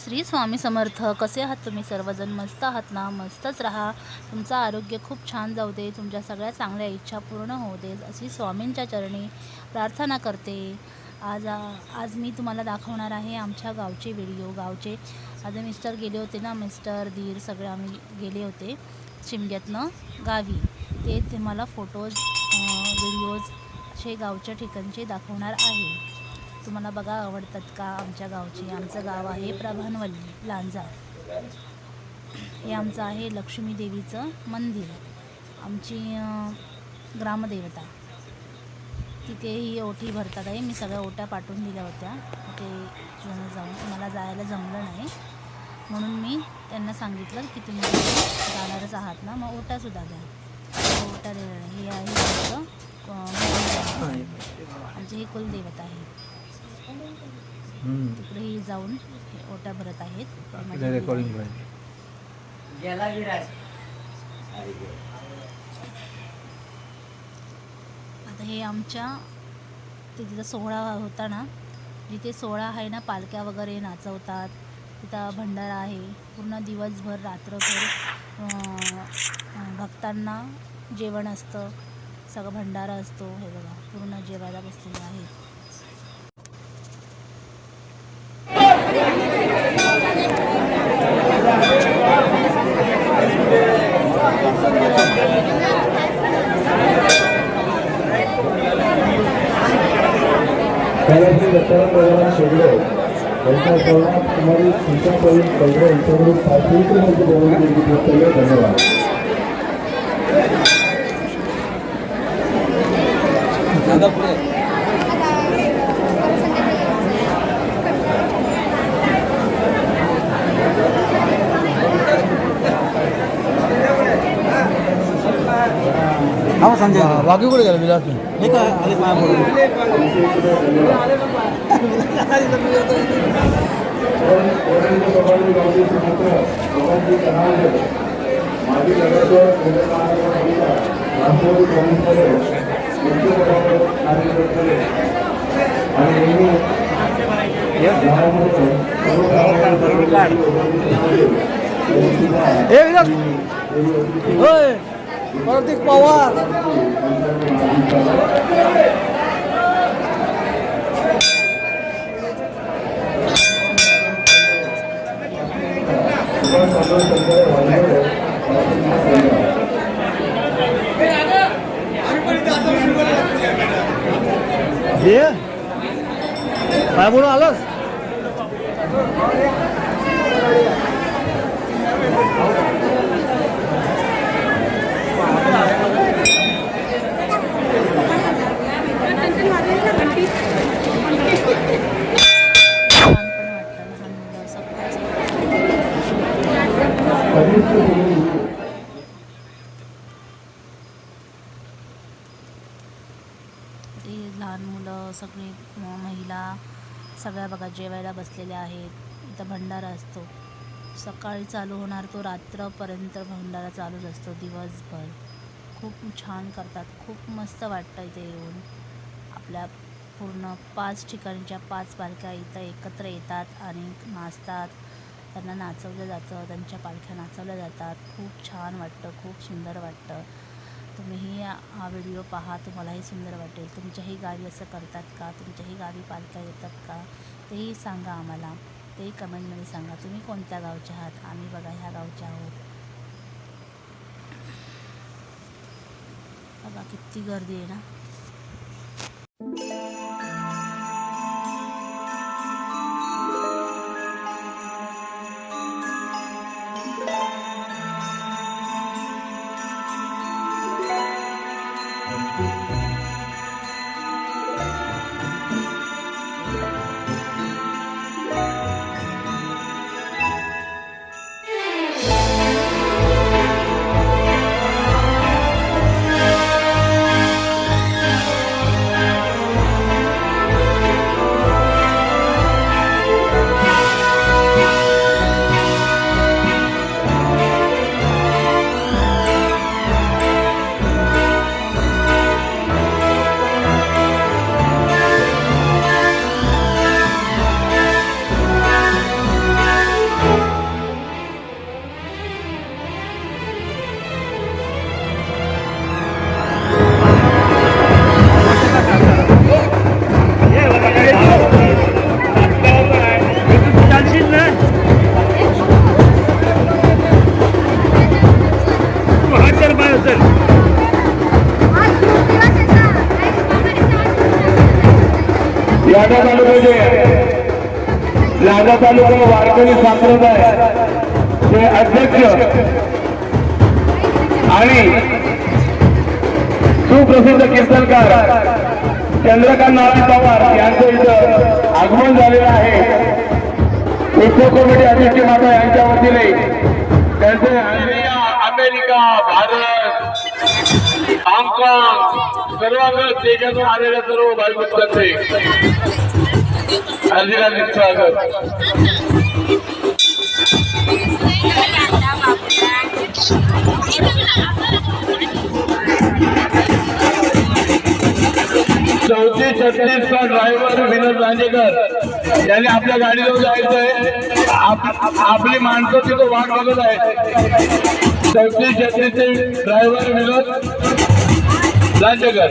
श्री स्वामी समर्थ. कसे आहात तुम्ही सर्वजण? मस्त आहात ना? मस्तच राहा. तुमचं आरोग्य खूप छान जाऊ दे, तुमच्या सगळ्या चांगल्या इच्छा पूर्ण होऊ दे अशी स्वामींच्या चरणी प्रार्थना करते. आज मी तुम्हाला दाखवणार आहे आमच्या गावचे व्हिडिओ. आज मिस्टर गेले होते ना, मिस्टर दीर सगळे आम्ही गेले होते शिमग्यातनं गावी. ते तुम्हाला फोटोज व्हिडिओज असे गावच्या ठिकाणचे दाखवणार आहे. तुम्हाला बघा आवडतात का आमच्या गावची? आमचं गाव आहे प्रभानवल्ली लांजा. हे आमचं आहे लक्ष्मी देवीचं मंदिर, आमची ग्रामदेवता. तिथेही ओटी भरतात आहे. मी सगळ्या ओट्या पाठवून दिल्या होत्या. ते जाऊन मला जायला जमलं नाही, म्हणून मी त्यांना सांगितलं की तुम्ही जाणारच आहात ना, मग ओट्यासुद्धा द्या. ओट्या हे आहे आमची ही कुलदेवता आहे. तिकडेही जाऊन ओट्या भरत आहेत. आता हे आमच्या तिथं सोहळा होता ना, जिथे सोहळा आहे ना, पालख्या वगैरे नाचवतात. तिथं भंडारा आहे. पूर्ण दिवसभर रात्रभर भक्तांना जेवण असतं, सगळं भंडारा असतो. हे बघा पूर्ण जेवायला बसलेलं आहे. संजय बाकी कुठे गेला विलास? हे काय आले पाय पडून प्रतीक पवार काय बोलून आलंस? लहान मुलं सगळे महिला सगळ्या बघा जेवायला बसलेल्या आहेत. इथं भंडारा असतो. सकाळी चालू होणार तो रात्रपर्यंत भंडारा चालूच असतो दिवसभर. खूप छान करतात. खूप मस्त वाटतं इथे येऊन. आपल्या पूर्ण 5 ठिकाणच्या 5 पालख्या इथं एकत्र येतात आणि नाचतात. त्यांना नाचवलं जातं, त्यांच्या पालख्या नाचवल्या जातात. खूप छान वाटतं, खूप सुंदर वाटतं. तुम्हीही हा व्हिडिओ पहा, तुम्हालाही सुंदर वाटेल. तुमच्याही गावी असं करतात का? तुमच्याही गावी पालख्या येतात का? तेही सांगा आम्हाला. तेही कमेंटमध्ये सांगा. तुम्ही कोणत्या गावचे आहात? आम्ही बघा ह्या गावचे आहोत. बघा किती गर्दी आहे ना. माझा तालुका वारकरी संप्रदाय अध्यक्ष आणि सुप्रसिद्ध कीर्तनकार चंद्रकांत नारायण पवार यांचं इथं आगमन झालेलं आहे. उत्सव कमिटी अध्यक्ष माता यांच्या वतीने त्यांचे अमेरिका, भारत, हाँगकाँग सर्व देशातून आलेल्या सर्व भाविकांचे हार्दिक स्वागत. चौथी छत्तीसचा ड्रायव्हर विनोद लांजेकर यांनी आपल्या गाडीवर जायचंय. आपली माणसं तिथं वाट बघत आहेत. चौथी छत्तीसचे ड्रायव्हर विनोद लांजेकर,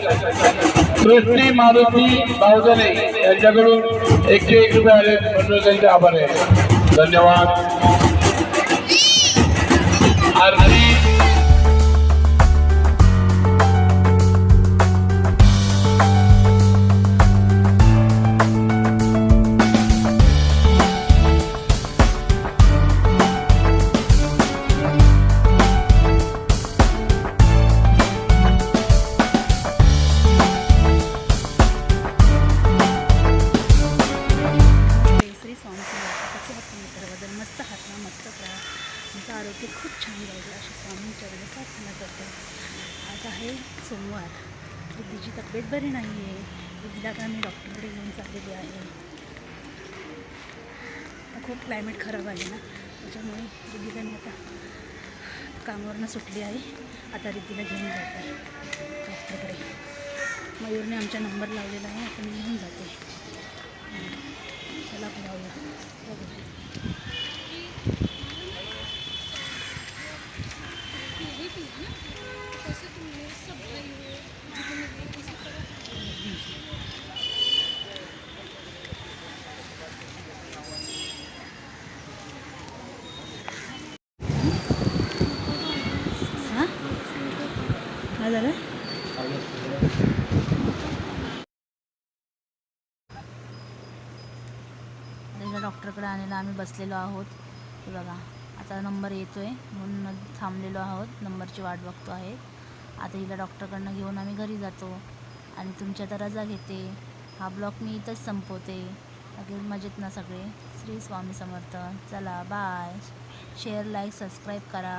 सृष्टी मारुती बावधने यांच्याकडून 101 रुपये आले म्हणून त्यांचे आभार आहे. धन्यवाद. आरती मस्त आहात ना, मस्तच राहा, तुमचं आरोग्य खूप छान राहील अशी स्वामींच्याकडे प्रार्थना करते. आज आहे सोमवार. दिदीची तब्येत बरी नाही आहे. दिदीला आता मी डॉक्टरकडे घेऊन चाललेली आहे. आता खूप क्लायमेट खराब आहे ना, त्याच्यामुळे दिदीला मी आता कामावरनं सुटली आहे. आता दिदीला घेऊन जाते डॉक्टरकडे. मयूरने आमचा नंबर लावलेला आहे, आता मी घेऊन जाते. चला जाऊया. हां काय झालं? डॉक्टरकडे आणायला आम्ही बसलेलो आहोत. हे बघा आता नंबर येतो आहे म्हणून थांबलेलो आहोत. नंबरची वाट बघतो आहे. आता हिला डॉक्टरकडनं घेऊन आम्ही घरी जातो आणि तुमच्या आता रजा घेते. हा ब्लॉग मी इथंच संपवते. अगदी मजेत ना सगळे. श्री स्वामी समर्थ. चला बाय. शेअर, लाईक, सबस्क्राईब करा.